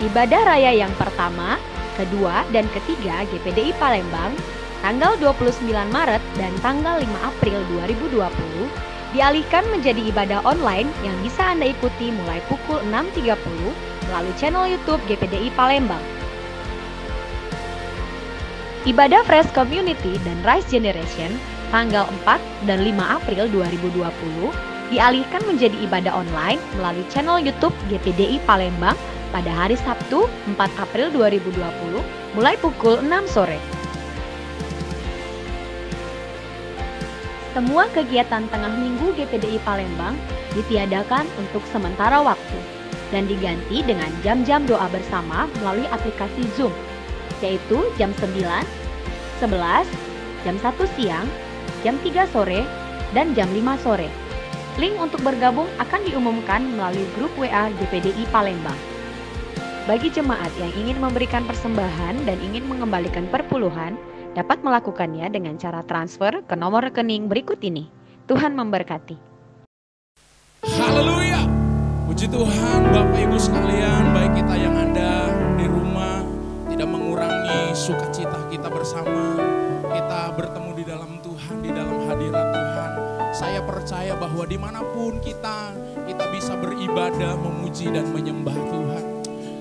Ibadah raya yang pertama, kedua, dan ketiga GPDI Palembang tanggal 29 Maret dan tanggal 5 April 2020 dialihkan menjadi ibadah online yang bisa Anda ikuti mulai pukul 6.30 melalui channel YouTube GPDI Palembang. Ibadah Fresh Community dan Rise Generation tanggal 4 dan 5 April 2020 dialihkan menjadi ibadah online melalui channel YouTube GPDI Palembang pada hari Sabtu 4 April 2020 mulai pukul 6 sore. Semua kegiatan tengah minggu GPDI Palembang ditiadakan untuk sementara waktu dan diganti dengan jam-jam doa bersama melalui aplikasi Zoom, yaitu jam 9, 11, jam 1 siang, jam 3 sore, dan jam 5 sore. Link untuk bergabung akan diumumkan melalui grup WA GPDI Palembang. Bagi jemaat yang ingin memberikan persembahan dan ingin mengembalikan perpuluhan, dapat melakukannya dengan cara transfer ke nomor rekening berikut ini. Tuhan memberkati. Haleluya. Puji Tuhan, Bapak Ibu sekalian, baik kita yang ada di rumah, tidak mengurangi sukacita kita bersama. Kita bertemu di dalam Tuhan, di dalam hadirat Tuhan. Saya percaya bahwa dimanapun kita bisa beribadah, memuji dan menyembah Tuhan.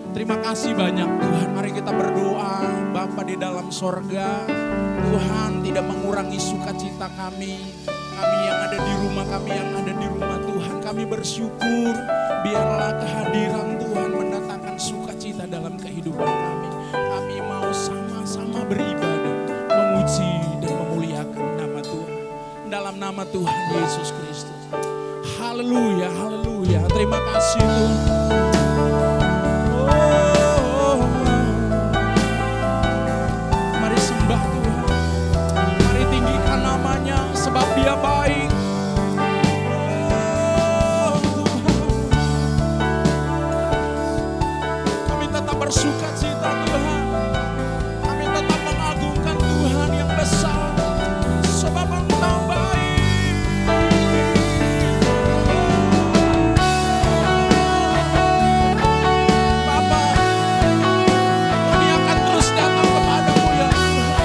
Terima kasih banyak Tuhan, mari kita berdoa. Bapa di dalam sorga, Tuhan tidak mengurangi sukacita kami yang ada di rumah, kami yang ada di rumah Tuhan. Kami bersyukur, biarlah kehadiran Tuhan mendatangkan sukacita dalam kehidupan kami. Kami mau sama-sama beribadah, memuji dan memuliakan nama Tuhan. Dalam nama Tuhan Yesus Kristus. Haleluya, haleluya. Terima kasih Tuhan. Sebab Dia baik. Oh, Tuhan. Kami tetap bersukacita Tuhan. Kami tetap mengagungkan Tuhan yang besar. Sebab Engkau baik. Bapa, kami akan terus datang kepadamu ya Tuhan.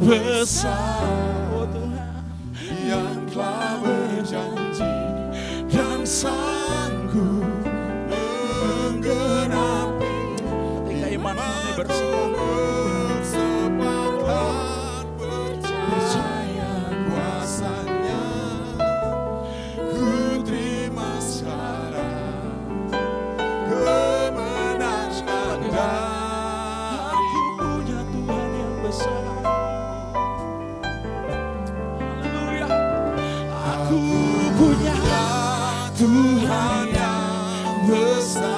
besar, oh Tuhan, yang telah berjanji dan sanggup menggenapi. Ketika iman kami bersepakat percaya kuasa-Nya, ku terima sekarang kemenangan darimu. Punya Tuhan yang besar. Haleluya. Aku punya Tuhan yang besar.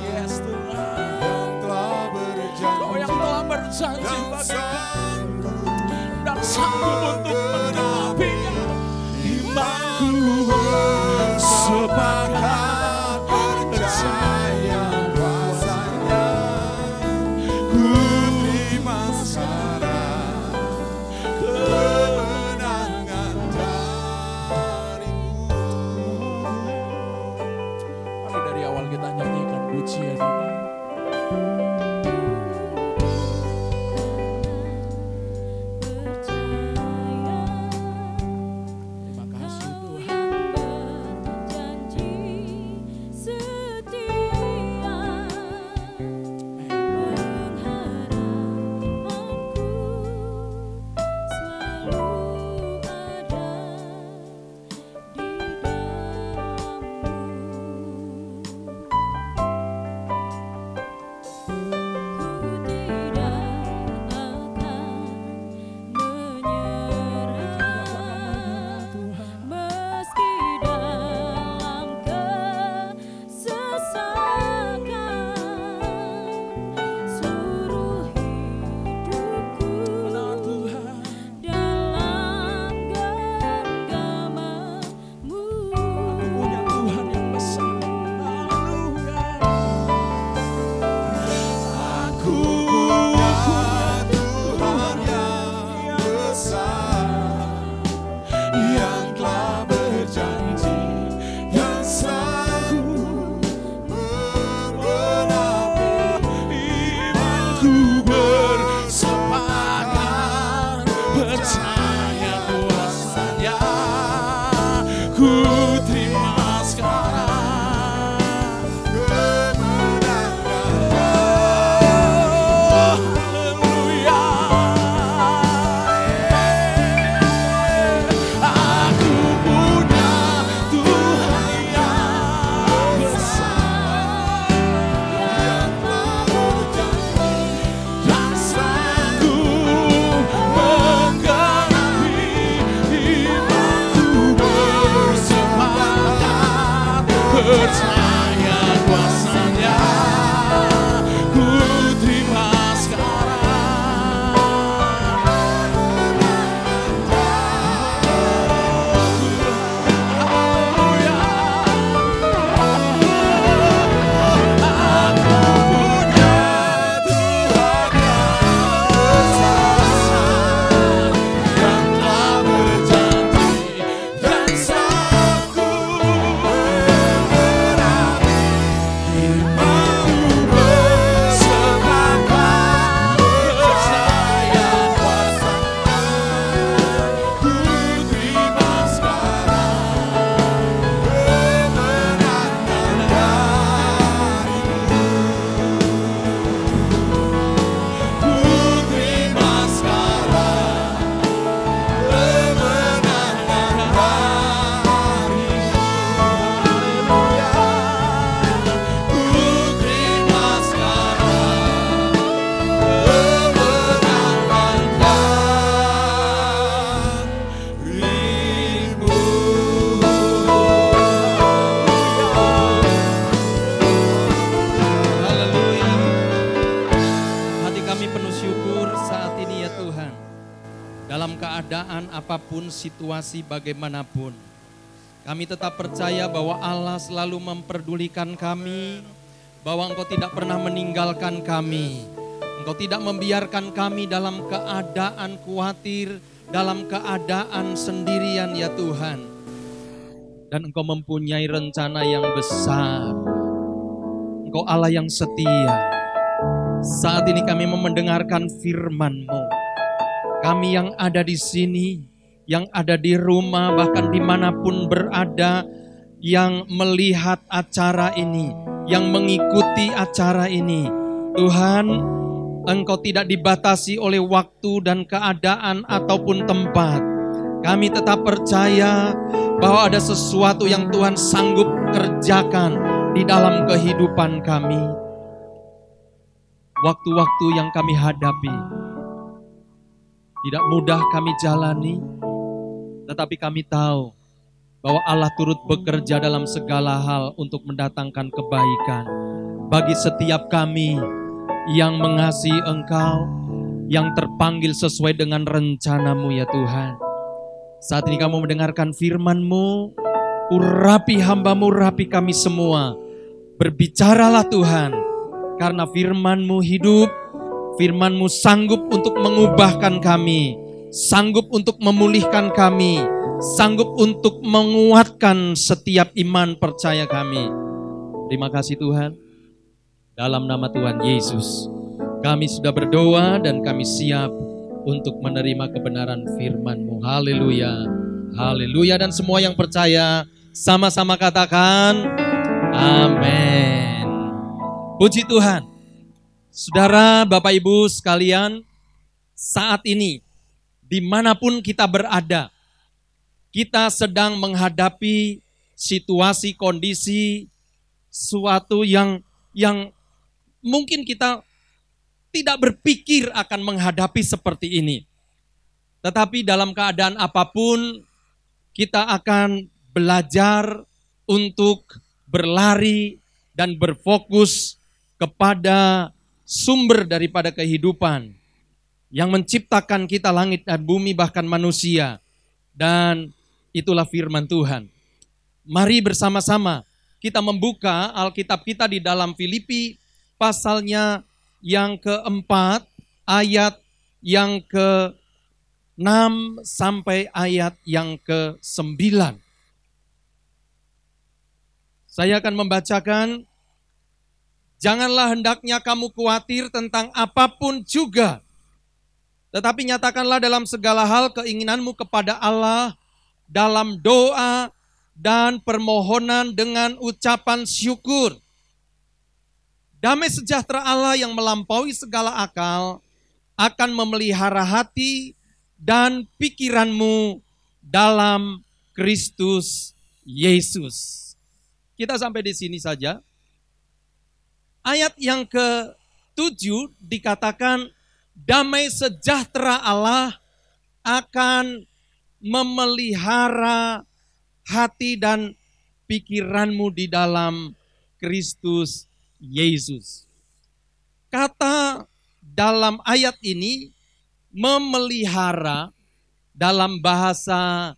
Yes Tuhan, yang telah berjanji, Kau yang telah berjanji bagiku dan sanggup untuk menggenapinya. Imanku bersepakat percaya kuasa-Nya, ku terima sekarang kemenangan darimu. Mari dari awal kita nyanyikan pujian ini. Terima kasih Tuhan. keadaan apapun, situasi bagaimanapun, kami tetap percaya bahwa Allah selalu memperdulikan kami, bahwa Engkau tidak pernah meninggalkan kami. Engkau tidak membiarkan kami dalam keadaan khawatir, dalam keadaan sendirian ya Tuhan. Dan Engkau mempunyai rencana yang besar. Engkau Allah yang setia. Saat ini kami mau mendengarkan firman-Mu. Kami yang ada di sini, yang ada di rumah, bahkan dimanapun berada, yang melihat acara ini, yang mengikuti acara ini. Tuhan, Engkau tidak dibatasi oleh waktu dan keadaan ataupun tempat. Kami tetap percaya bahwa ada sesuatu yang Tuhan sanggup kerjakan di dalam kehidupan kami. Waktu-waktu yang kami hadapi tidak mudah kami jalani, tetapi kami tahu bahwa Allah turut bekerja dalam segala hal untuk mendatangkan kebaikan bagi setiap kami yang mengasihi Engkau, yang terpanggil sesuai dengan rencana-Mu ya Tuhan. Saat ini kamu mendengarkan firman-Mu, urapi hamba-Mu, urapi kami semua. Berbicaralah Tuhan, karena firman-Mu hidup, firman-Mu sanggup untuk mengubahkan kami, sanggup untuk memulihkan kami, sanggup untuk menguatkan setiap iman percaya kami. Terima kasih Tuhan. Dalam nama Tuhan Yesus, kami sudah berdoa dan kami siap untuk menerima kebenaran firman-Mu. Haleluya, haleluya. Dan semua yang percaya sama-sama katakan amin. Puji Tuhan. Saudara, Bapak Ibu sekalian, saat ini dimanapun kita berada, kita sedang menghadapi situasi, kondisi, suatu yang mungkin kita tidak berpikir akan menghadapi seperti ini. Tetapi dalam keadaan apapun, kita akan belajar untuk berlari dan berfokus kepada sumber daripada kehidupan yang menciptakan kita langit dan bumi bahkan manusia. Dan itulah firman Tuhan. Mari bersama-sama kita membuka Alkitab kita di dalam Filipi pasalnya yang keempat, ayat yang ke-6 sampai ayat yang ke-9. Saya akan membacakan. Janganlah hendaknya kamu khawatir tentang apapun juga, tetapi nyatakanlah dalam segala hal keinginanmu kepada Allah dalam doa dan permohonan dengan ucapan syukur. Damai sejahtera Allah yang melampaui segala akal akan memelihara hati dan pikiranmu dalam Kristus Yesus. Kita sampai di sini saja. Ayat yang ke-7 dikatakan damai sejahtera Allah akan memelihara hati dan pikiranmu di dalam Kristus Yesus. Kata dalam ayat ini memelihara dalam bahasa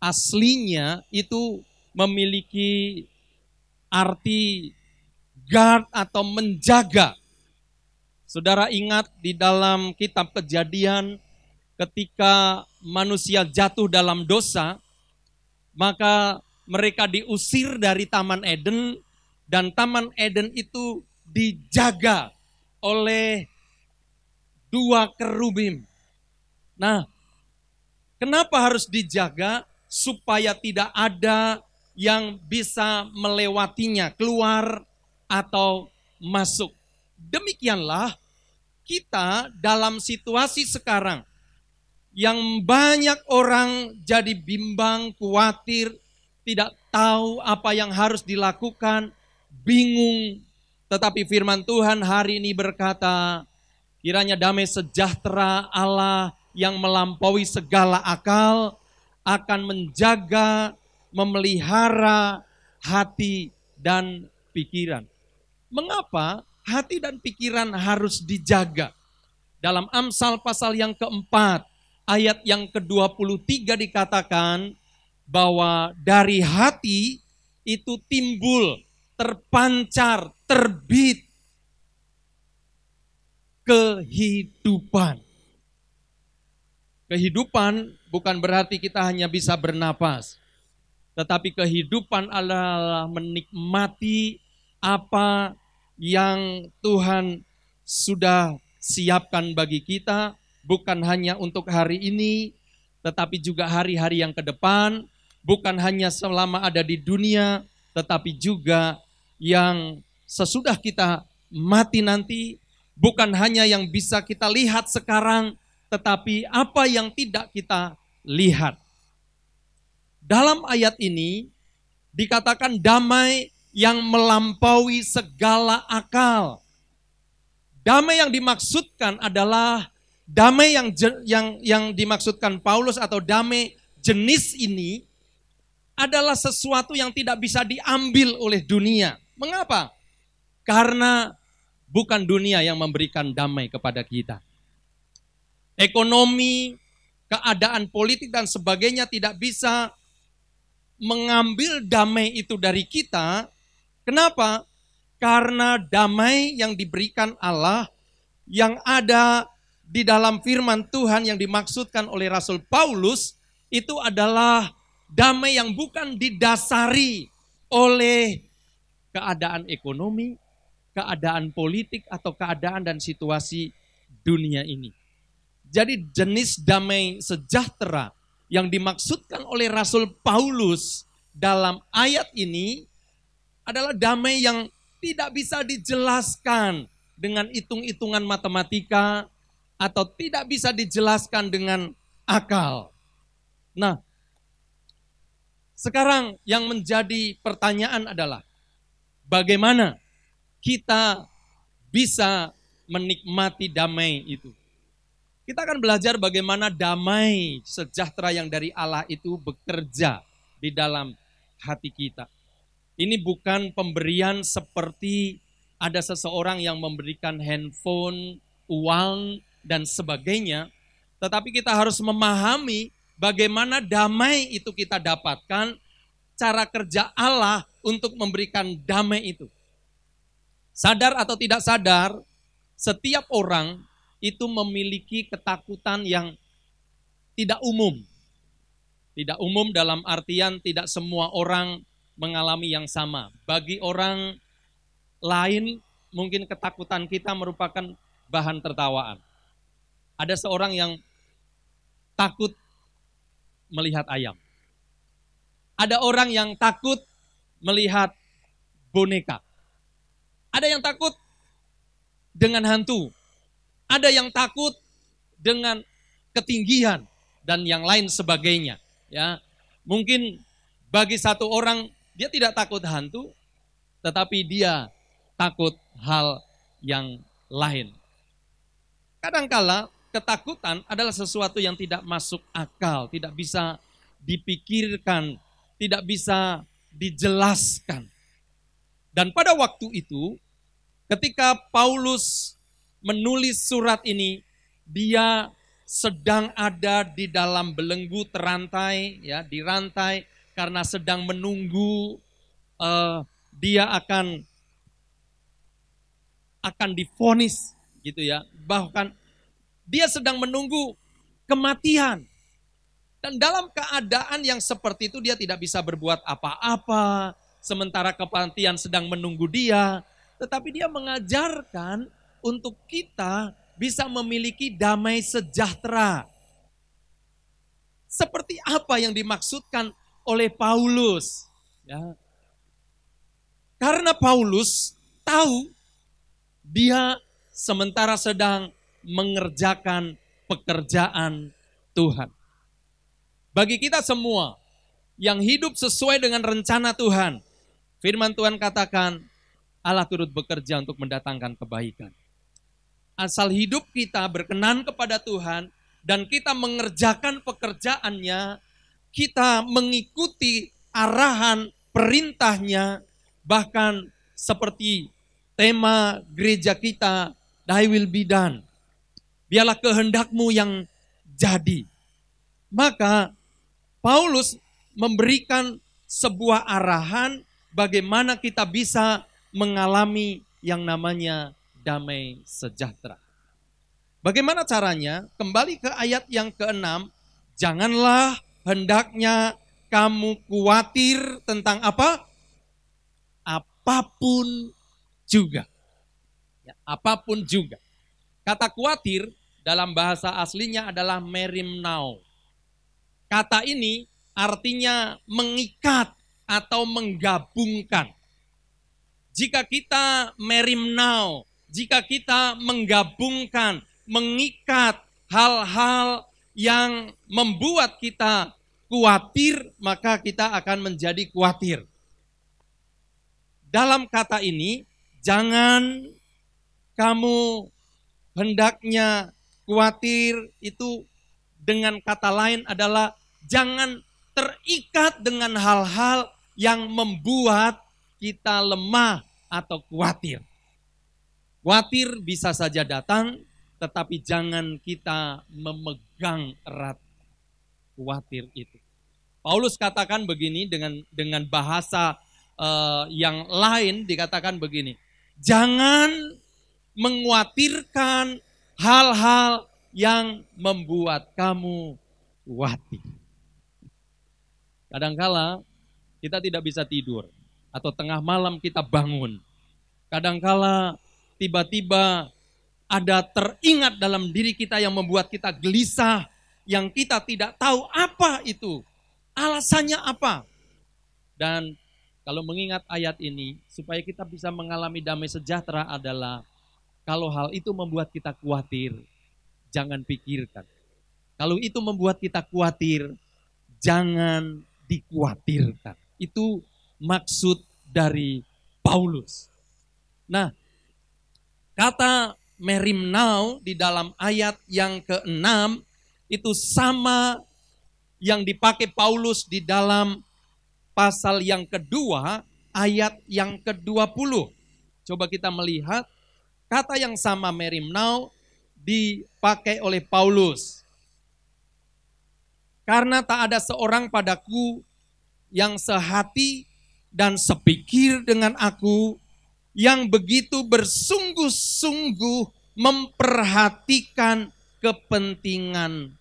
aslinya itu memiliki arti guard atau menjaga. Saudara ingat di dalam kitab Kejadian ketika manusia jatuh dalam dosa, maka mereka diusir dari Taman Eden dan Taman Eden itu dijaga oleh 2 kerubim. Nah, kenapa harus dijaga? Supaya tidak ada yang bisa melewatinya, keluar atau masuk. Demikianlah kita dalam situasi sekarang yang banyak orang jadi bimbang, khawatir, tidak tahu apa yang harus dilakukan, bingung. Tetapi firman Tuhan hari ini berkata, kiranya damai sejahtera Allah yang melampaui segala akal akan menjaga, memelihara hati dan pikiran. Mengapa hati dan pikiran harus dijaga? Dalam Amsal pasal yang keempat, ayat yang ke-23 dikatakan bahwa dari hati itu timbul, terpancar, terbit kehidupan. Kehidupan bukan berarti kita hanya bisa bernapas, tetapi kehidupan adalah menikmati apa yang Tuhan sudah siapkan bagi kita, bukan hanya untuk hari ini, tetapi juga hari-hari yang ke depan, bukan hanya selama ada di dunia, tetapi juga yang sesudah kita mati nanti, bukan hanya yang bisa kita lihat sekarang, tetapi apa yang tidak kita lihat. Dalam ayat ini dikatakan damai yang melampaui segala akal. Damai yang dimaksudkan adalah damai yang dimaksudkan Paulus atau damai jenis ini adalah sesuatu yang tidak bisa diambil oleh dunia. Mengapa? Karena bukan dunia yang memberikan damai kepada kita. Ekonomi, keadaan politik dan sebagainya tidak bisa mengambil damai itu dari kita. Kenapa? Karena damai yang diberikan Allah, yang ada di dalam firman Tuhan yang dimaksudkan oleh Rasul Paulus, itu adalah damai yang bukan didasari oleh keadaan ekonomi, keadaan politik, atau keadaan dan situasi dunia ini. Jadi jenis damai sejahtera yang dimaksudkan oleh Rasul Paulus dalam ayat ini adalah damai yang tidak bisa dijelaskan dengan hitung-hitungan matematika atau tidak bisa dijelaskan dengan akal. Nah, sekarang yang menjadi pertanyaan adalah bagaimana kita bisa menikmati damai itu? Kita akan belajar bagaimana damai sejahtera yang dari Allah itu bekerja di dalam hati kita. Ini bukan pemberian seperti ada seseorang yang memberikan handphone, uang, dan sebagainya. Tetapi kita harus memahami bagaimana damai itu kita dapatkan, cara kerja Allah untuk memberikan damai itu. Sadar atau tidak sadar, setiap orang itu memiliki ketakutan yang tidak umum. Tidak umum dalam artian tidak semua orang mengalami yang sama. Bagi orang lain mungkin ketakutan kita merupakan bahan tertawaan. Ada seorang yang takut melihat ayam. Ada orang yang takut melihat boneka. Ada yang takut dengan hantu. Ada yang takut dengan ketinggian dan yang lain sebagainya. Ya, mungkin bagi satu orang dia tidak takut hantu, tetapi dia takut hal yang lain. Kadangkala ketakutan adalah sesuatu yang tidak masuk akal, tidak bisa dipikirkan, tidak bisa dijelaskan. Dan pada waktu itu, ketika Paulus menulis surat ini, dia sedang ada di dalam belenggu terantai, ya, dirantai karena sedang menunggu dia akan divonis, gitu ya. Bahkan dia sedang menunggu kematian. Dan dalam keadaan yang seperti itu dia tidak bisa berbuat apa-apa, sementara kematian sedang menunggu dia, tetapi dia mengajarkan untuk kita bisa memiliki damai sejahtera. Seperti apa yang dimaksudkan oleh Paulus? Ya. Karena Paulus tahu dia sementara sedang mengerjakan pekerjaan Tuhan. Bagi kita semua yang hidup sesuai dengan rencana Tuhan, firman Tuhan katakan Allah turut bekerja untuk mendatangkan kebaikan. Asal hidup kita berkenan kepada Tuhan dan kita mengerjakan pekerjaannya, kita mengikuti arahan perintahnya, bahkan seperti tema gereja kita, Thy will be done. Biarlah kehendakmu yang jadi. Maka Paulus memberikan sebuah arahan bagaimana kita bisa mengalami yang namanya damai sejahtera. Bagaimana caranya? Kembali ke ayat yang ke-6. Janganlah hendaknya kamu khawatir tentang apa? Apapun juga. Ya, apapun juga. Kata khawatir dalam bahasa aslinya adalah merimnao. Kata ini artinya mengikat atau menggabungkan. Jika kita merimnao, jika kita menggabungkan, mengikat hal-hal yang membuat kita khawatir, maka kita akan menjadi khawatir. Dalam kata ini, jangan kamu hendaknya khawatir, itu dengan kata lain adalah jangan terikat dengan hal-hal yang membuat kita lemah atau khawatir. Khawatir bisa saja datang, tetapi jangan kita memegang erat khawatir itu. Paulus katakan begini dengan bahasa yang lain, dikatakan begini, jangan mengkhawatirkan hal-hal yang membuat kamu khawatir. Kadangkala kita tidak bisa tidur atau tengah malam kita bangun. Kadangkala tiba-tiba ada teringat dalam diri kita yang membuat kita gelisah, yang kita tidak tahu apa itu, alasannya apa. Dan kalau mengingat ayat ini, supaya kita bisa mengalami damai sejahtera adalah, kalau hal itu membuat kita khawatir, jangan pikirkan. Kalau itu membuat kita khawatir, jangan dikhawatirkan. Itu maksud dari Paulus. Nah, kata merimnao di dalam ayat yang ke-6 itu sama yang dipakai Paulus di dalam pasal yang kedua, ayat yang ke-20. Coba kita melihat, kata yang sama merimnao dipakai oleh Paulus. Karena tak ada seorang padaku yang sehati dan sepikir dengan aku, yang begitu bersungguh-sungguh memperhatikan kepentingan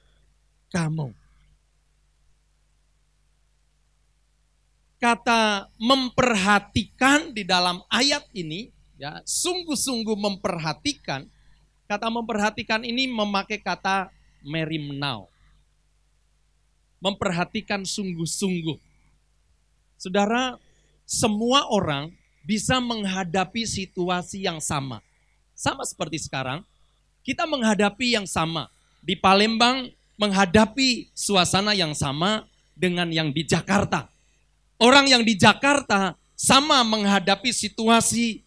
kamu. Kata memperhatikan di dalam ayat ini, ya, sungguh-sungguh memperhatikan. Kata memperhatikan ini memakai kata merimnao. Memperhatikan sungguh-sungguh. Saudara, semua orang bisa menghadapi situasi yang sama. Sama seperti sekarang, kita menghadapi yang sama. Di Palembang menghadapi suasana yang sama dengan yang di Jakarta. Orang yang di Jakarta sama menghadapi situasi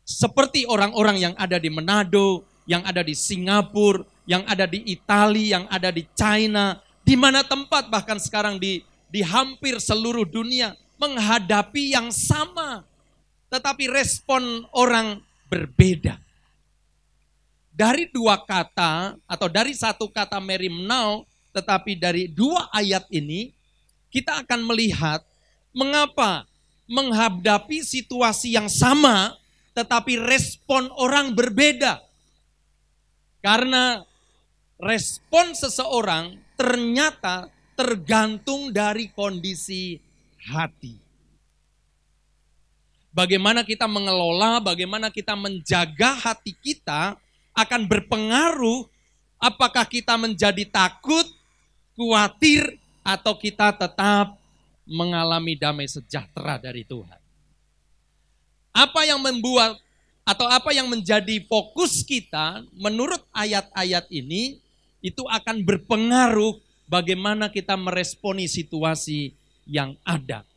seperti orang-orang yang ada di Manado, yang ada di Singapura, yang ada di Italia, yang ada di China, di mana tempat bahkan sekarang di hampir seluruh dunia menghadapi yang sama. Tetapi respon orang berbeda. Dari dua kata atau dari satu kata merimnao, tetapi dari dua ayat ini kita akan melihat mengapa menghadapi situasi yang sama tetapi respon orang berbeda. Karena respon seseorang ternyata tergantung dari kondisi hati. Bagaimana kita mengelola, bagaimana kita menjaga hati kita akan berpengaruh apakah kita menjadi takut, khawatir, atau kita tetap mengalami damai sejahtera dari Tuhan. Apa yang membuat atau apa yang menjadi fokus kita menurut ayat-ayat ini itu akan berpengaruh bagaimana kita meresponi situasi yang ada.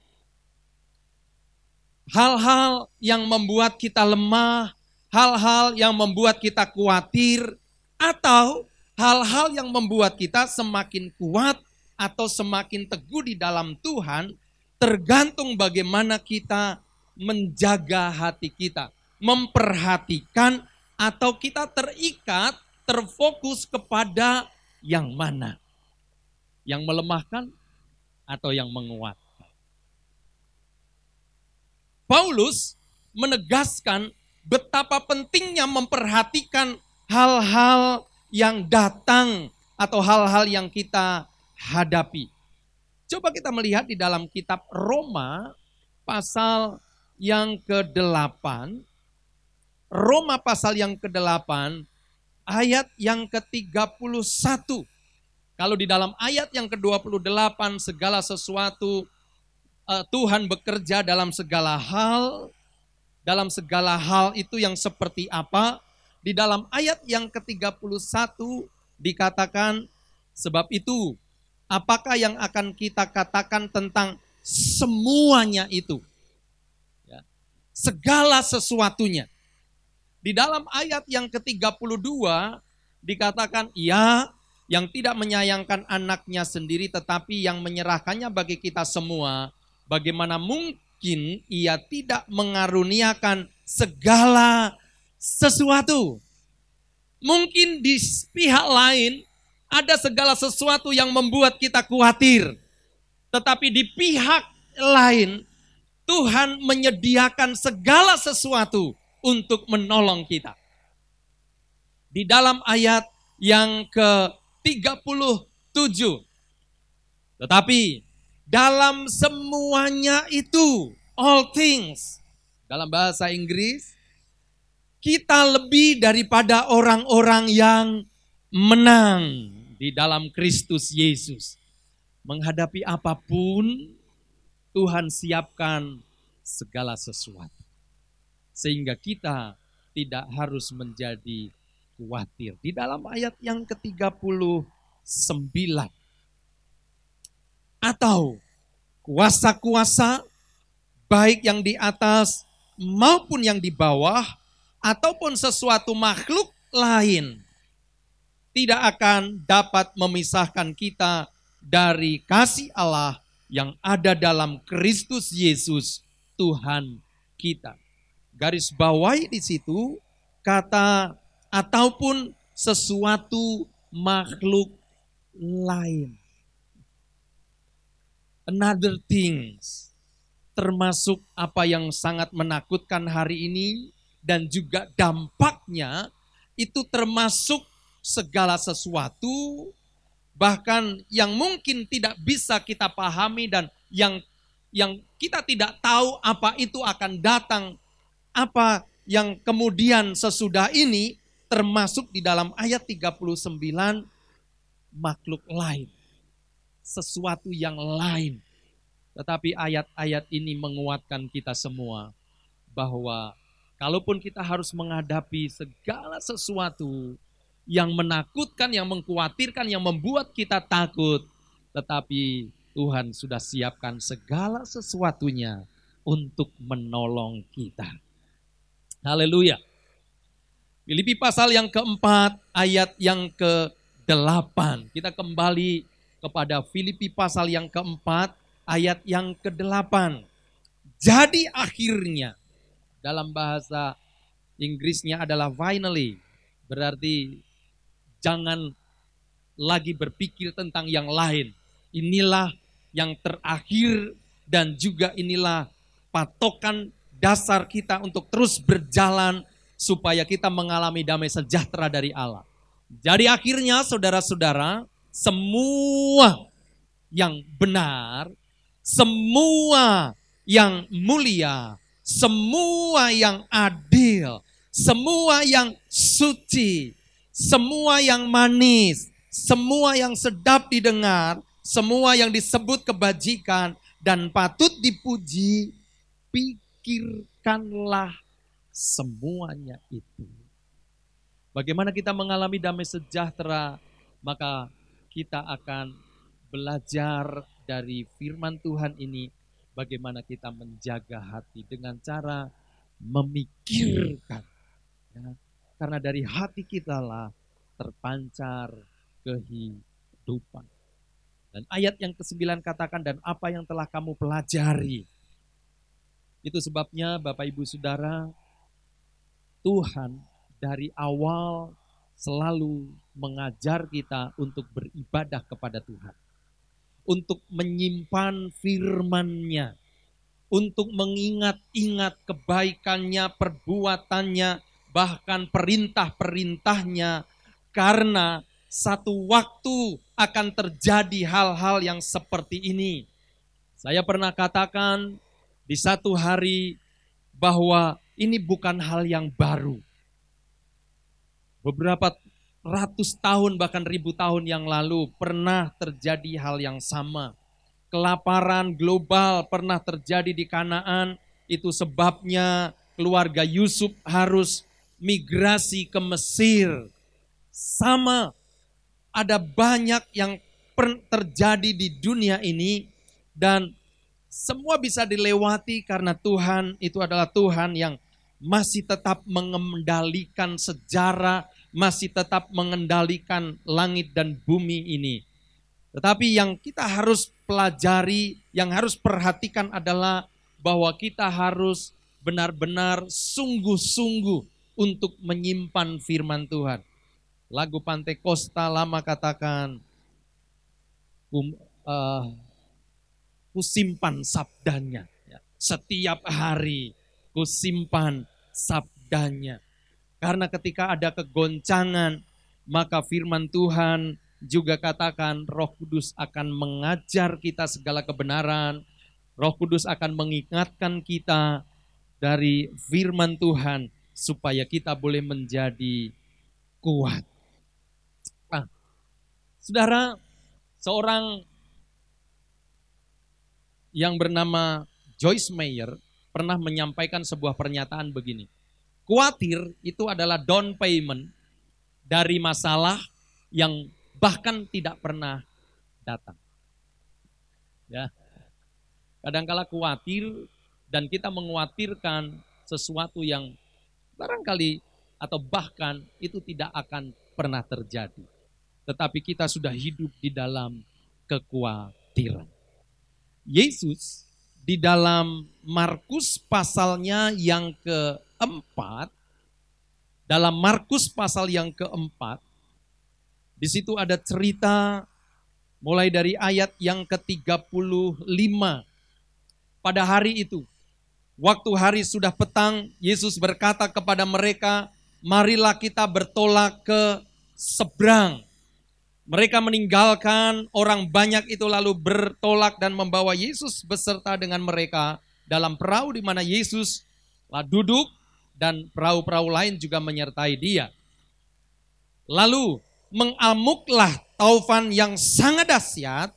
Hal-hal yang membuat kita lemah, hal-hal yang membuat kita khawatir, atau hal-hal yang membuat kita semakin kuat atau semakin teguh di dalam Tuhan, tergantung bagaimana kita menjaga hati kita, memperhatikan, atau kita terikat, terfokus kepada yang mana? Yang melemahkan atau yang menguatkan? Paulus menegaskan betapa pentingnya memperhatikan hal-hal yang datang atau hal-hal yang kita hadapi. Coba kita melihat di dalam kitab Roma pasal yang ke-8. Roma pasal yang ke-8 ayat yang ke-31. Kalau di dalam ayat yang ke-28, segala sesuatu Tuhan bekerja dalam segala hal. Dalam segala hal itu yang seperti apa? Di dalam ayat yang ke-31 dikatakan, sebab itu apakah yang akan kita katakan tentang semuanya itu? Ya, segala sesuatunya. Di dalam ayat yang ke-32 dikatakan, ia yang tidak menyayangkan anaknya sendiri tetapi yang menyerahkannya bagi kita semua, bagaimana mungkin ia tidak mengaruniakan segala sesuatu. Mungkin di pihak lain ada segala sesuatu yang membuat kita khawatir. Tetapi di pihak lain Tuhan menyediakan segala sesuatu untuk menolong kita. Di dalam ayat yang ke-37. Tetapi dalam semuanya itu, all things, dalam bahasa Inggris, kita lebih daripada orang-orang yang menang di dalam Kristus Yesus. Menghadapi apapun, Tuhan siapkan segala sesuatu. Sehingga kita tidak harus menjadi khawatir. Di dalam ayat yang ke-39. Atau kuasa-kuasa baik yang di atas maupun yang di bawah ataupun sesuatu makhluk lain tidak akan dapat memisahkan kita dari kasih Allah yang ada dalam Kristus Yesus Tuhan kita. Garis bawahi di situ kata ataupun sesuatu makhluk lain. Another things, termasuk apa yang sangat menakutkan hari ini dan juga dampaknya itu termasuk segala sesuatu bahkan yang mungkin tidak bisa kita pahami dan yang kita tidak tahu apa itu akan datang, apa yang kemudian sesudah ini termasuk di dalam ayat 39 makhluk lain. Sesuatu yang lain. Tetapi ayat-ayat ini menguatkan kita semua bahwa kalaupun kita harus menghadapi segala sesuatu yang menakutkan, yang mengkhawatirkan, yang membuat kita takut, tetapi Tuhan sudah siapkan segala sesuatunya untuk menolong kita. Haleluya. Filipi pasal yang keempat, ayat yang ke-8. Kita kembali kepada Filipi pasal yang keempat, ayat yang ke-8. Jadi akhirnya, dalam bahasa Inggrisnya adalah finally, berarti jangan lagi berpikir tentang yang lain. Inilah yang terakhir dan juga inilah patokan dasar kita untuk terus berjalan supaya kita mengalami damai sejahtera dari Allah. Jadi akhirnya saudara-saudara, semua yang benar, semua yang mulia, semua yang adil, semua yang suci, semua yang manis, semua yang sedap didengar, semua yang disebut kebajikan dan patut dipuji, pikirkanlah semuanya itu. Bagaimana kita mengalami damai sejahtera, maka kita akan belajar dari firman Tuhan ini bagaimana kita menjaga hati dengan cara memikirkan. Ya, karena dari hati kita lah terpancar kehidupan. Dan ayat yang ke-9 katakan, dan apa yang telah kamu pelajari. Itu sebabnya Bapak Ibu Saudara, Tuhan dari awal selalu mengajar kita untuk beribadah kepada Tuhan. Untuk menyimpan firman-Nya. Untuk mengingat-ingat kebaikannya, perbuatannya, bahkan perintah-perintahnya. Karena satu waktu akan terjadi hal-hal yang seperti ini. Saya pernah katakan di satu hari bahwa ini bukan hal yang baru. Beberapa ratus tahun bahkan ribu tahun yang lalu pernah terjadi hal yang sama. Kelaparan global pernah terjadi di Kanaan, itu sebabnya keluarga Yusuf harus migrasi ke Mesir. Sama, ada banyak yang terjadi di dunia ini dan semua bisa dilewati karena Tuhan itu adalah Tuhan yang masih tetap mengendalikan sejarah, masih tetap mengendalikan langit dan bumi ini. Tetapi yang kita harus pelajari, yang harus perhatikan adalah bahwa kita harus benar-benar sungguh-sungguh untuk menyimpan firman Tuhan. Lagu Pantai Kosta lama katakan, kusimpan sabdanya. Setiap hari kusimpan sabdanya. Karena ketika ada kegoncangan, maka firman Tuhan juga katakan Roh Kudus akan mengajar kita segala kebenaran. Roh Kudus akan mengingatkan kita dari firman Tuhan supaya kita boleh menjadi kuat. Nah, saudara, seorang yang bernama Joyce Meyer pernah menyampaikan sebuah pernyataan begini. Khawatir itu adalah down payment dari masalah yang bahkan tidak pernah datang. Ya. Kadangkala khawatir dan kita mengkhawatirkan sesuatu yang barangkali atau bahkan itu tidak akan pernah terjadi. Tetapi kita sudah hidup di dalam kekhawatiran. Yesus di dalam Markus pasalnya yang keempat, dalam Markus pasal yang keempat, di situ ada cerita mulai dari ayat yang ke-35. Pada hari itu, waktu hari sudah petang, Yesus berkata kepada mereka, marilah kita bertolak ke seberang. Mereka meninggalkan orang banyak itu lalu bertolak dan membawa Yesus beserta dengan mereka dalam perahu di mana Yesus duduk dan perahu-perahu lain juga menyertai dia. Lalu mengamuklah taufan yang sangat dahsyat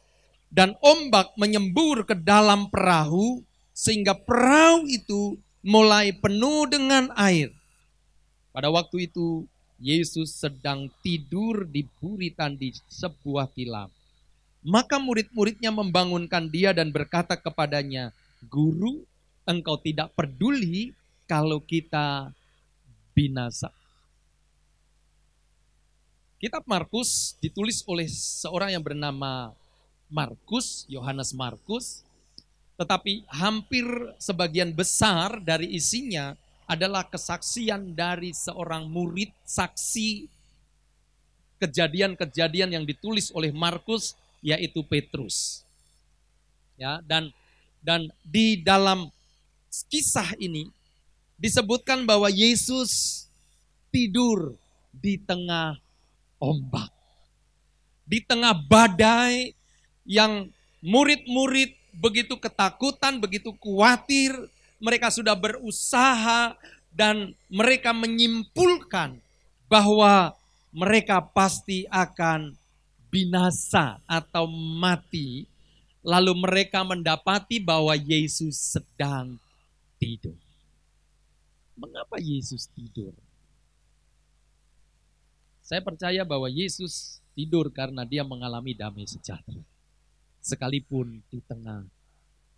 dan ombak menyembur ke dalam perahu sehingga perahu itu mulai penuh dengan air. Pada waktu itu Yesus sedang tidur di buritan di sebuah tilam. Maka murid-muridnya membangunkan dia dan berkata kepadanya, Guru, engkau tidak peduli kalau kita binasa. Kitab Markus ditulis oleh seorang yang bernama Markus, Yohanes Markus. Tetapi hampir sebagian besar dari isinya adalah kesaksian dari seorang murid, saksi kejadian-kejadian yang ditulis oleh Markus, yaitu Petrus. Ya, dan di dalam kisah ini disebutkan bahwa Yesus tidur di tengah ombak. Di tengah badai yang murid-murid begitu ketakutan, begitu khawatir. Mereka sudah berusaha dan mereka menyimpulkan bahwa mereka pasti akan binasa atau mati. Lalu mereka mendapati bahwa Yesus sedang tidur. Mengapa Yesus tidur? Saya percaya bahwa Yesus tidur karena dia mengalami damai sejahtera. Sekalipun di tengah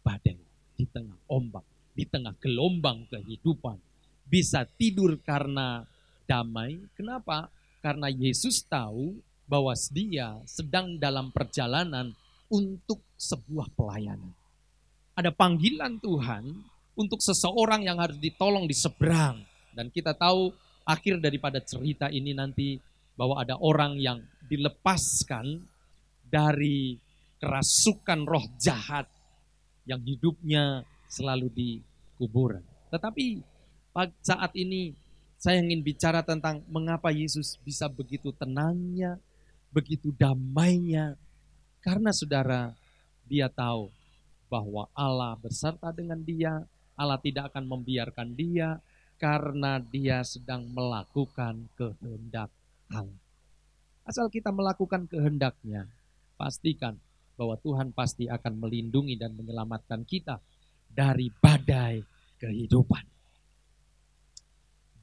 badai, di tengah ombak, di tengah gelombang kehidupan, bisa tidur karena damai. Kenapa? Karena Yesus tahu bahwa dia sedang dalam perjalanan untuk sebuah pelayanan. Ada panggilan Tuhan untuk seseorang yang harus ditolong di seberang. Dan kita tahu akhir daripada cerita ini nanti bahwa ada orang yang dilepaskan dari kerasukan roh jahat yang hidupnya selalu di kuburan. Tetapi saat ini saya ingin bicara tentang mengapa Yesus bisa begitu tenangnya, begitu damainya. Karena saudara, dia tahu bahwa Allah beserta dengan dia, Allah tidak akan membiarkan dia karena dia sedang melakukan kehendak Allah. Asal kita melakukan kehendak-Nya, pastikan bahwa Tuhan pasti akan melindungi dan menyelamatkan kita dari badai kehidupan.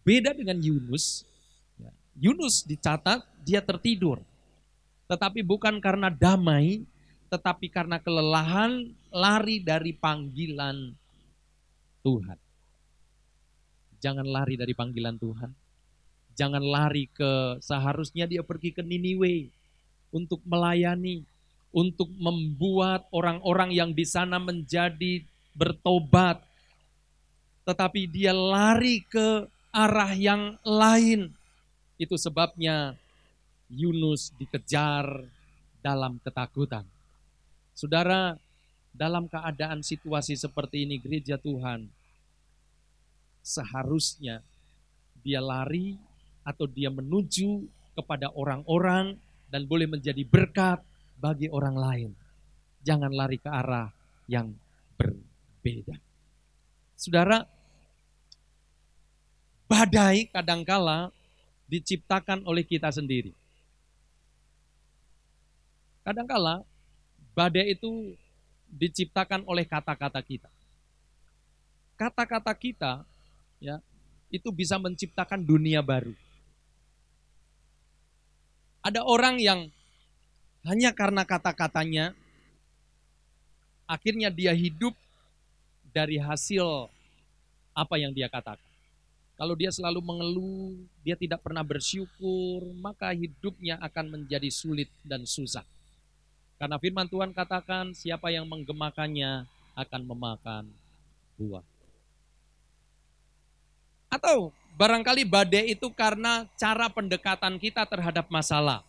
Beda dengan Yunus. Yunus dicatat dia tertidur. Tetapi bukan karena damai, tetapi karena kelelahan lari dari panggilan Tuhan. Jangan lari dari panggilan Tuhan. Jangan lari seharusnya dia pergi ke Niniwe untuk melayani, untuk membuat orang-orang yang di sana menjadi bertobat. Tetapi dia lari ke arah yang lain. Itu sebabnya Yunus dikejar dalam ketakutan. Saudara, dalam keadaan situasi seperti ini gereja Tuhan, seharusnya dia lari atau dia menuju kepada orang-orang dan boleh menjadi berkat bagi orang lain. Jangan lari ke arah yang berbeda. Saudara, badai kadangkala diciptakan oleh kita sendiri. Kadangkala badai itu diciptakan oleh kata-kata kita. Kata-kata kita ya, itu bisa menciptakan dunia baru. Ada orang yang hanya karena kata-katanya akhirnya dia hidup dari hasil apa yang dia katakan. Kalau dia selalu mengeluh, dia tidak pernah bersyukur, maka hidupnya akan menjadi sulit dan susah. Karena firman Tuhan katakan, siapa yang menggemakannya akan memakan buah. Atau barangkali badai itu karena cara pendekatan kita terhadap masalah.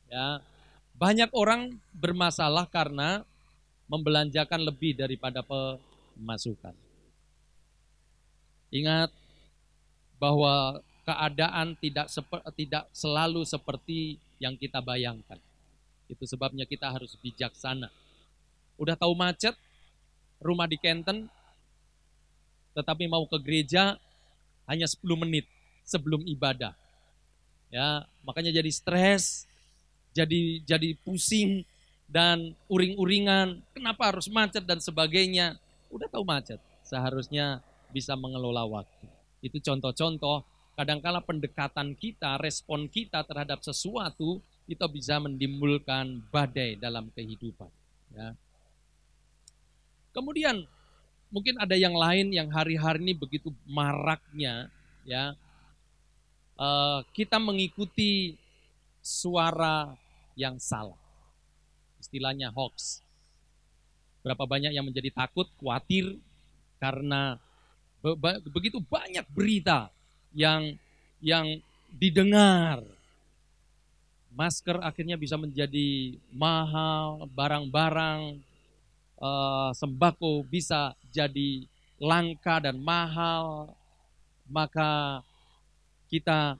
Ya, banyak orang bermasalah karena membelanjakan lebih daripada pemasukan. Ingat bahwa keadaan tidak selalu seperti yang kita bayangkan. Itu sebabnya kita harus bijaksana. Udah tahu macet, rumah di Kenten, tetapi mau ke gereja hanya 10 menit sebelum ibadah. Ya, makanya jadi stres, jadi pusing dan uring-uringan. Kenapa harus macet dan sebagainya? Udah tahu macet, seharusnya bisa mengelola waktu. Itu contoh-contoh, kadangkala pendekatan kita, respon kita terhadap sesuatu, itu bisa menimbulkan badai dalam kehidupan. Ya. Kemudian, mungkin ada yang lain yang hari-hari ini begitu maraknya, ya, kita mengikuti suara yang salah. Istilahnya hoax. Berapa banyak yang menjadi takut, khawatir, karena begitu banyak berita yang didengar. Masker akhirnya bisa menjadi mahal, barang-barang sembako bisa jadi langka dan mahal. Maka kita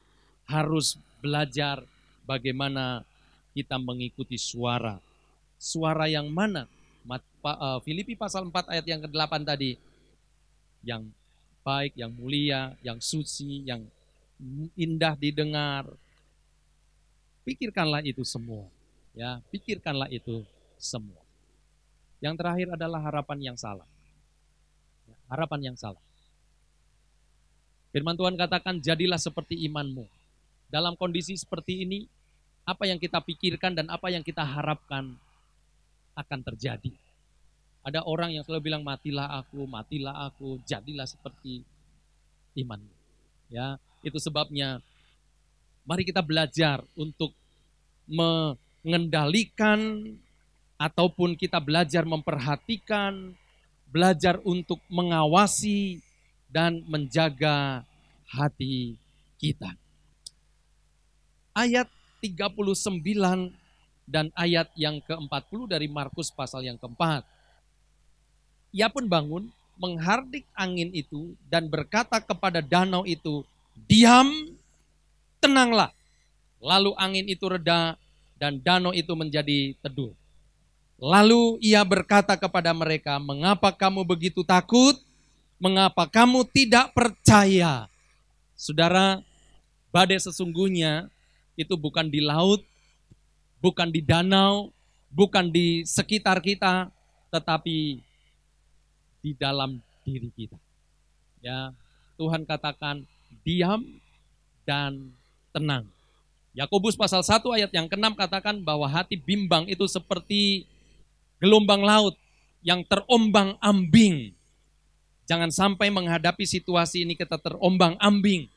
harus belajar bagaimana kita mengikuti suara. Suara yang mana? Filipi pasal 4 ayat yang ke-8 tadi. Yang baik, yang mulia, yang suci, yang indah didengar. Pikirkanlah itu semua. Ya, pikirkanlah itu semua. Yang terakhir adalah harapan yang salah. Harapan yang salah. Firman Tuhan katakan, jadilah seperti imanmu. Dalam kondisi seperti ini, apa yang kita pikirkan dan apa yang kita harapkan akan terjadi. Ada orang yang selalu bilang, matilah aku, jadilah seperti imanmu. Ya, itu sebabnya mari kita belajar untuk mengendalikan ataupun kita belajar memperhatikan, belajar untuk mengawasi dan menjaga hati kita. Ayat 39 dan ayat yang ke-40 dari Markus pasal yang keempat. Ia pun bangun, menghardik angin itu dan berkata kepada danau itu, diam, tenanglah. Lalu angin itu reda dan danau itu menjadi teduh. Lalu ia berkata kepada mereka, mengapa kamu begitu takut? Mengapa kamu tidak percaya? Saudara, badai sesungguhnya itu bukan di laut, bukan di danau, bukan di sekitar kita, tetapi di dalam diri kita. Ya, Tuhan katakan diam dan tenang. Yakobus pasal 1 ayat yang ke-6 katakan bahwa hati bimbang itu seperti gelombang laut yang terombang-ambing. Jangan sampai menghadapi situasi ini kita terombang-ambing.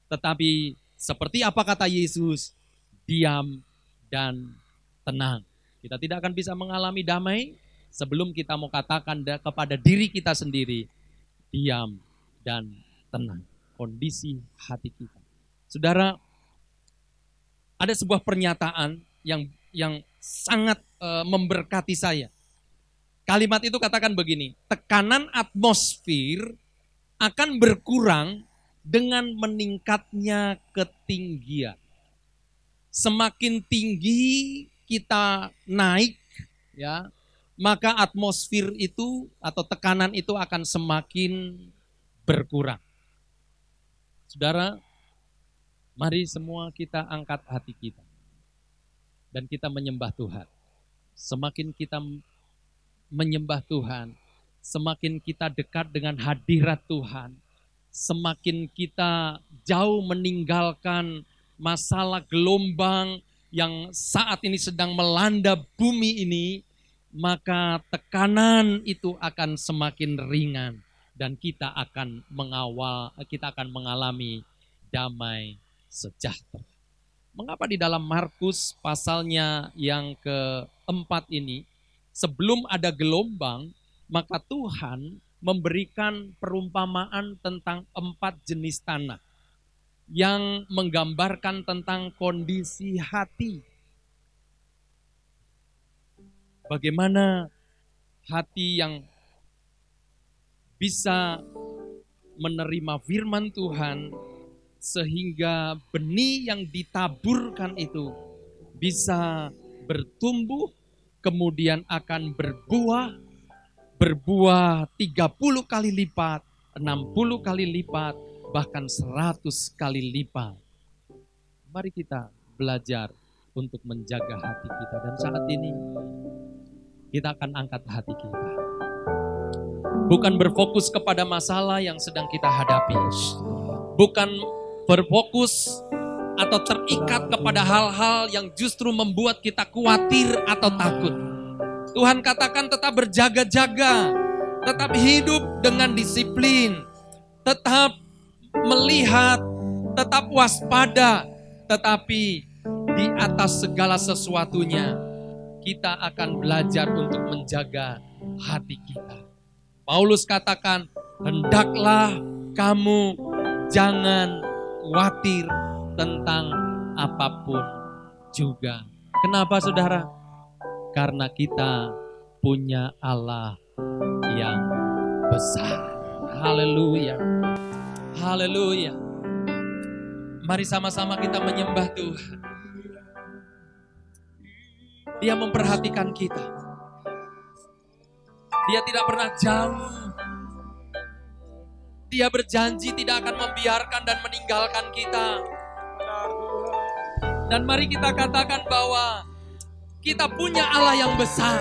Tetapi seperti apa kata Yesus, diam dan tenang. Kita tidak akan bisa mengalami damai sebelum kita mau katakan kepada diri kita sendiri, diam dan tenang. Kondisi hati kita. Saudara, ada sebuah pernyataan yang sangat memberkati saya. Kalimat itu katakan begini, tekanan atmosfer akan berkurang dengan meningkatnya ketinggian. Semakin tinggi kita naik, ya, maka atmosfer itu atau tekanan itu akan semakin berkurang. Saudara, mari semua kita angkat hati kita dan kita menyembah Tuhan. Semakin kita menyembah Tuhan, semakin kita dekat dengan hadirat Tuhan, semakin kita jauh meninggalkan masalah gelombang yang saat ini sedang melanda bumi ini, maka tekanan itu akan semakin ringan dan kita akan mengalami damai sejahtera. Mengapa di dalam Markus pasalnya yang keempat ini, sebelum ada gelombang, maka Tuhan memberikan perumpamaan tentang 4 jenis tanah yang menggambarkan tentang kondisi hati. Bagaimana hati yang bisa menerima firman Tuhan sehingga benih yang ditaburkan itu bisa bertumbuh, kemudian akan berbuah 30 kali lipat, 60 kali lipat, bahkan 100 kali lipat. Mari kita belajar untuk menjaga hati kita. Dan saat ini kita akan angkat hati kita. Bukan berfokus kepada masalah yang sedang kita hadapi. Bukan berfokus atau terikat kepada hal-hal yang justru membuat kita khawatir atau takut. Tuhan katakan tetap berjaga-jaga, tetap hidup dengan disiplin, tetap melihat, tetap waspada, tetapi di atas segala sesuatunya kita akan belajar untuk menjaga hati kita. Paulus katakan, hendaklah kamu jangan khawatir tentang apapun juga. Kenapa saudara? Karena kita punya Allah yang besar. Haleluya. Haleluya. Mari sama-sama kita menyembah Tuhan. Dia memperhatikan kita. Dia tidak pernah jauh. Dia berjanji tidak akan membiarkan dan meninggalkan kita. Dan mari kita katakan bahwa kita punya Allah yang besar.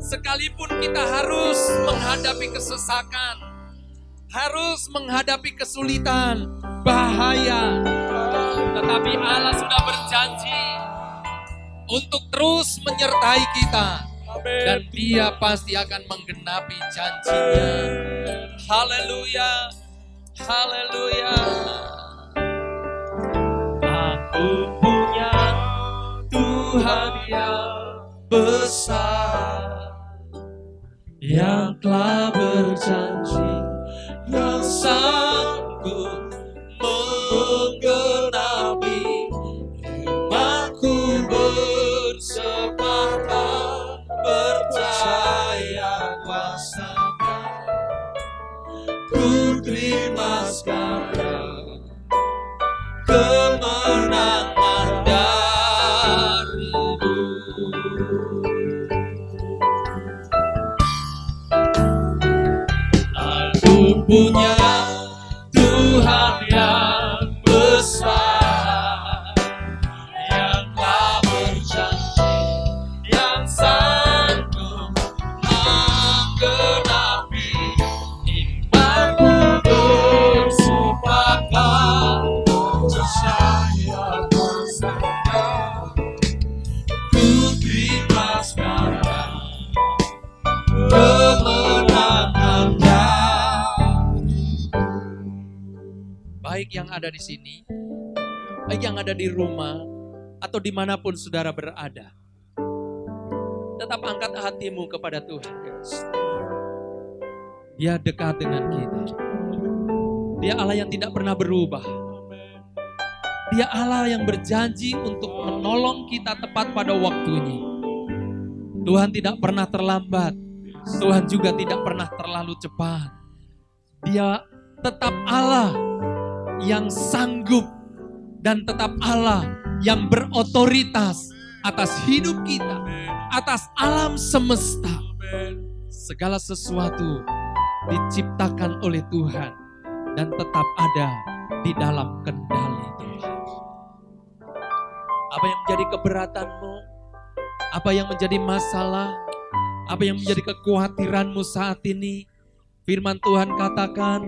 Sekalipun kita harus menghadapi kesesakan, harus menghadapi kesulitan, bahaya, tetapi Allah sudah berjanji untuk terus menyertai kita. Dan Dia pasti akan menggenapi janjinya. Haleluya, haleluya. Aku punya Tuhan yang besar, yang telah berjanji, yang sanggup menggenapi firman-Ku. Bersepakat percaya kuasa-Nya, ku terima sekarang kemenangan darimu. Aku punya Tuhan yang besar, yang telah berjanji, baik yang ada di sini, baik yang ada di rumah, atau dimanapun saudara berada. Tetap angkat hatimu kepada Tuhan Yesus. Dia dekat dengan kita. Dia Allah yang tidak pernah berubah. Dia Allah yang berjanji untuk menolong kita tepat pada waktunya. Tuhan tidak pernah terlambat. Tuhan juga tidak pernah terlalu cepat. Dia tetap Allah yang sanggup dan tetap Allah yang berotoritas atas hidup kita, atas alam semesta. Segala sesuatu diciptakan oleh Tuhan dan tetap ada di dalam kendali Tuhan. Apa yang menjadi keberatanmu? Apa yang menjadi masalah? Apa yang menjadi kekhawatiranmu saat ini? Firman Tuhan katakan,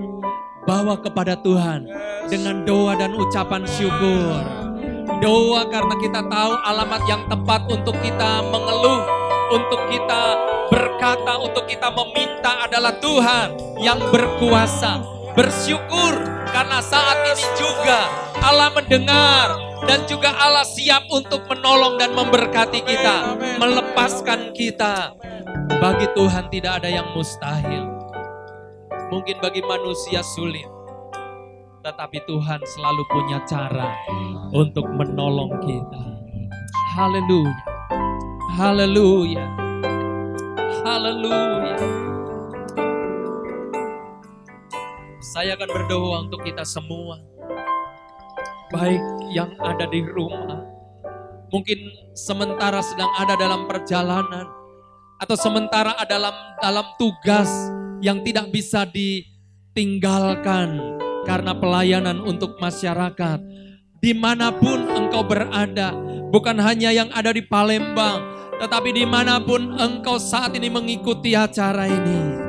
bawa kepada Tuhan dengan doa dan ucapan syukur. Doa karena kita tahu alamat yang tepat untuk kita mengeluh, untuk kita berkata, untuk kita meminta adalah Tuhan yang berkuasa. Bersyukur karena saat ini juga Allah mendengar dan juga Allah siap untuk menolong dan memberkati kita, melepaskan kita. Bagi Tuhan tidak ada yang mustahil. Mungkin bagi manusia sulit, tetapi Tuhan selalu punya cara untuk menolong kita. Haleluya, haleluya, haleluya. Saya akan berdoa untuk kita semua, baik yang ada di rumah, mungkin sementara sedang ada dalam perjalanan, atau sementara dalam tugas yang tidak bisa ditinggalkan karena pelayanan untuk masyarakat. Dimanapun engkau berada, bukan hanya yang ada di Palembang, tetapi dimanapun engkau saat ini mengikuti acara ini,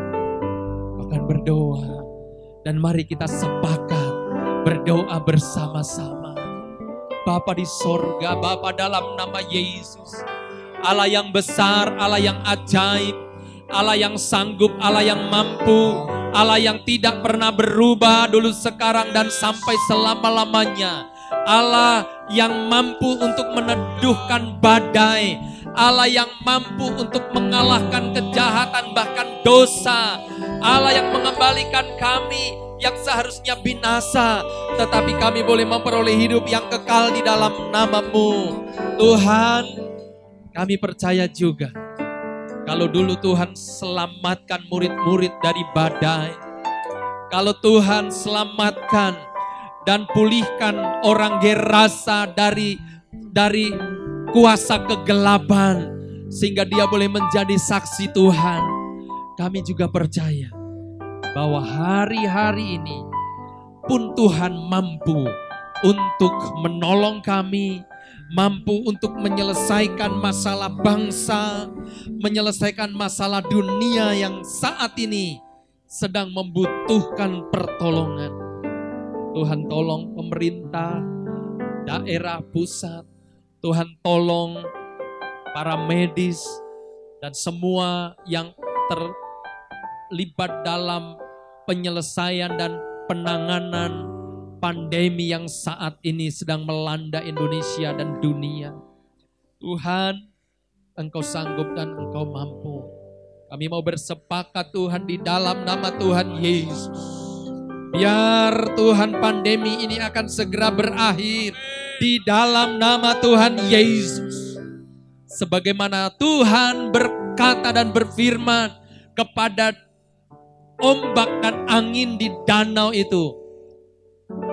akan berdoa. Dan mari kita sepakat berdoa bersama-sama. Bapa di sorga, Bapa dalam nama Yesus, Allah yang besar, Allah yang ajaib, Allah yang sanggup, Allah yang mampu, Allah yang tidak pernah berubah dulu, sekarang, dan sampai selama-lamanya. Allah yang mampu untuk meneduhkan badai, Allah yang mampu untuk mengalahkan kejahatan bahkan dosa, Allah yang mengembalikan kami yang seharusnya binasa, tetapi kami boleh memperoleh hidup yang kekal di dalam nama-Mu. Tuhan, kami percaya juga kalau dulu Tuhan selamatkan murid-murid dari badai, kalau Tuhan selamatkan dan pulihkan orang Gerasa dari kuasa kegelapan, sehingga dia boleh menjadi saksi Tuhan. Kami juga percaya bahwa hari-hari ini pun Tuhan mampu untuk menolong kami, mampu untuk menyelesaikan masalah bangsa, menyelesaikan masalah dunia yang saat ini sedang membutuhkan pertolongan. Tuhan tolong pemerintah, daerah, pusat. Tuhan tolong para medis dan semua yang terlibat dalam penyelesaian dan penanganan pandemi yang saat ini sedang melanda Indonesia dan dunia. Tuhan, Engkau sanggup dan Engkau mampu. Kami mau bersepakat Tuhan di dalam nama Tuhan Yesus. Biar Tuhan pandemi ini akan segera berakhir di dalam nama Tuhan Yesus. Sebagaimana Tuhan berkata dan berfirman kepada ombak dan angin di danau itu,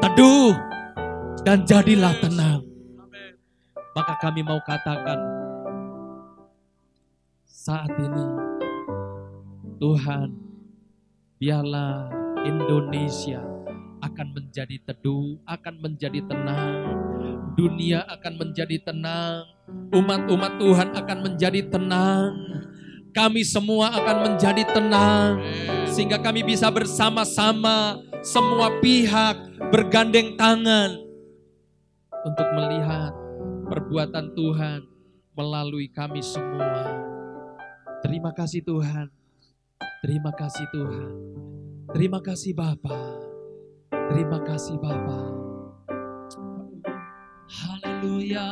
teduh dan jadilah tenang. Maka kami mau katakan saat ini, Tuhan, biarlah Indonesia akan menjadi teduh, akan menjadi tenang. Dunia akan menjadi tenang. Umat-umat Tuhan akan menjadi tenang. Kami semua akan menjadi tenang. Sehingga kami bisa bersama-sama, semua pihak bergandeng tangan untuk melihat perbuatan Tuhan melalui kami semua. Terima kasih Tuhan. Terima kasih Tuhan. Terima kasih Bapa. Terima kasih Bapa. Haleluya.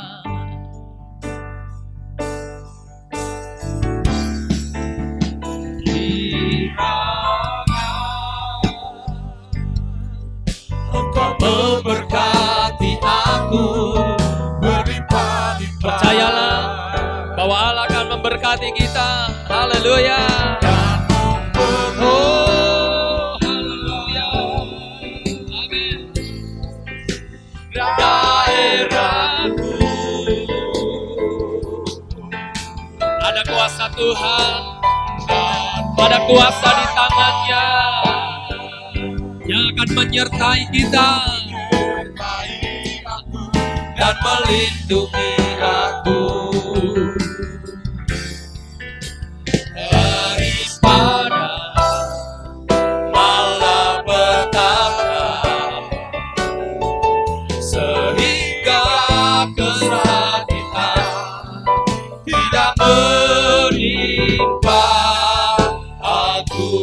Engkau memberkati aku berlimpah-limpah. Percayalah bahwa Allah akan memberkati kita. Haleluya. Oh, haleluya. Amin. Daerahku ada kuasa Tuhan, ada kuasa di tangannya yang akan menyertai kita dan melindungi aku daripada malapetaka, sehingga kesakitan tidak menimpa aku.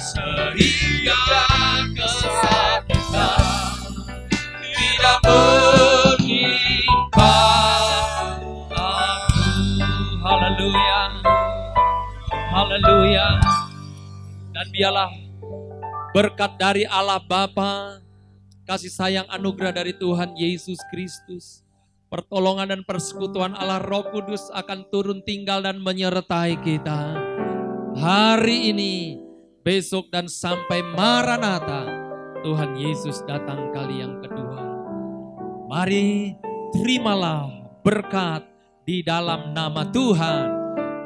Sehingga kesakitan tidak menimpa aku. Haleluya. Haleluya. Dan biarlah berkat dari Allah Bapa, kasih sayang anugerah dari Tuhan Yesus Kristus, pertolongan dan persekutuan Allah Roh Kudus akan turun tinggal dan menyertai kita hari ini, besok dan sampai Maranatha Tuhan Yesus datang kali yang kedua. Mari terimalah berkat di dalam nama Tuhan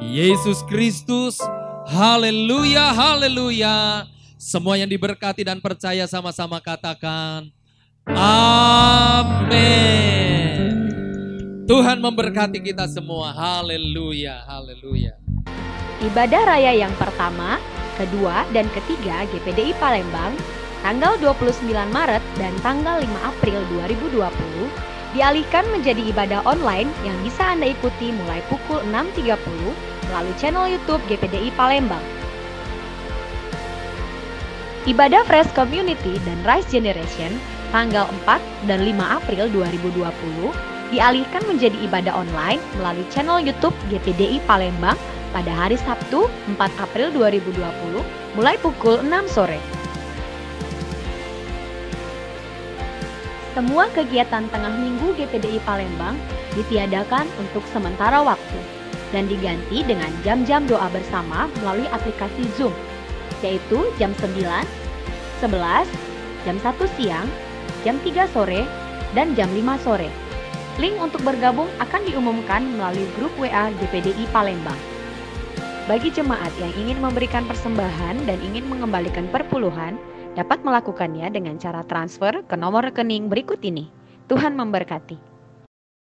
Yesus Kristus. Haleluya, haleluya. Semua yang diberkati dan percaya sama-sama katakan amin. Tuhan memberkati kita semua. Haleluya, haleluya. Ibadah raya yang pertama, kedua, dan ketiga GPDI Palembang tanggal 29 Maret dan tanggal 5 April 2020 dialihkan menjadi ibadah online yang bisa Anda ikuti mulai pukul 6.30 melalui channel YouTube GPDI Palembang. Ibadah Fresh Community dan Rise Generation tanggal 4 dan 5 April 2020 dialihkan menjadi ibadah online melalui channel YouTube GPDI Palembang pada hari Sabtu 4 April 2020 mulai pukul 6 sore. Semua kegiatan tengah minggu GPDI Palembang ditiadakan untuk sementara waktu dan diganti dengan jam-jam doa bersama melalui aplikasi Zoom, yaitu jam 9, 11, jam 1 siang, jam 3 sore, dan jam 5 sore. Link untuk bergabung akan diumumkan melalui grup WA GPDI Palembang. Bagi jemaat yang ingin memberikan persembahan dan ingin mengembalikan perpuluhan, dapat melakukannya dengan cara transfer ke nomor rekening berikut ini. Tuhan memberkati.